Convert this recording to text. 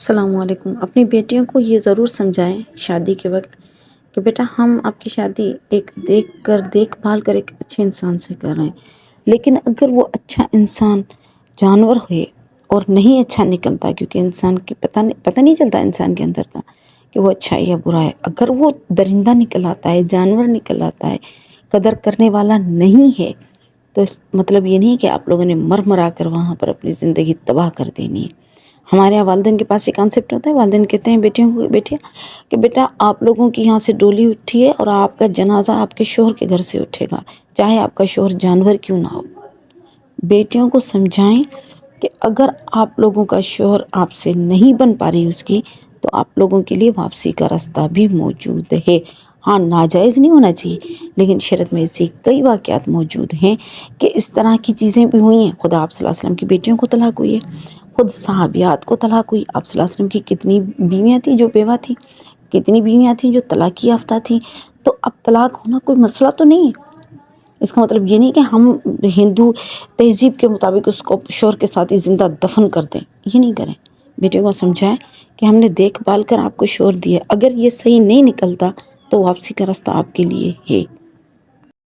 السلام علیکم۔ اپنی بیٹیوں کو یہ ضرور سمجھائیں شادی کے وقت کہ بیٹا ہم آپ کی شادی ایک دیکھ بھال کر ایک اچھے انسان سے کر رہے ہیں، لیکن اگر وہ اچھا انسان جانور ہوئے اور نہیں اچھا نکلتا، کیونکہ انسان کی پتہ نہیں چلتا انسان کے اندر کا کہ وہ اچھا ہے یا برا ہے، اگر وہ درندہ نکل آتا ہے، جانور نکل آتا ہے، قدر کرنے والا نہیں ہے، تو اس مطلب یہ نہیں کہ آپ لوگوں نے مرا کر وہاں پر اپنی زندگی تباہ کر دینی ہے۔ ہمارے یہاں والدین کے پاس یہ کانسیپٹ ہوتا ہے، والدین کہتے ہیں بیٹیوں کو کہ بیٹا آپ لوگوں کی یہاں سے ڈولی اٹھی ہے اور آپ کا جنازہ آپ کے شوہر کے گھر سے اٹھے گا، چاہے آپ کا شوہر جانور کیوں نہ ہو۔ بیٹیوں کو سمجھائیں کہ اگر آپ لوگوں کا شوہر آپ سے نہیں بن پا رہی اس کی، تو آپ لوگوں کے لیے واپسی کا راستہ بھی موجود ہے۔ ہاں، ناجائز نہیں ہونا چاہیے، لیکن شریعت میں ایسی کئی واقعات موجود ہیں کہ اس طرح کی چیزیں بھی ہوئی ہیں۔ خدا آپ صلی اللہ علیہ وسلم کی بیٹیوں کو طلاق ہوئی ہے، خود صحابیات کو طلاق ہوئی۔ آپ صلی اللہ علیہ وسلم کی کتنی بیویاں تھیں جو بیوہ تھیں، کتنی بیویاں تھیں جو طلاق یافتہ تھیں۔ تو اب طلاق ہونا کوئی مسئلہ تو نہیں ہے۔ اس کا مطلب یہ نہیں کہ ہم ہندو تہذیب کے مطابق اس کو شوہر کے ساتھ ہی زندہ دفن کر دیں، یہ نہیں کریں۔ بیٹیوں کو سمجھائیں کہ ہم نے دیکھ بھال کر آپ کو شوہر دیا، اگر یہ صحیح نہیں نکلتا تو واپسی کا راستہ آپ کے لیے ہے۔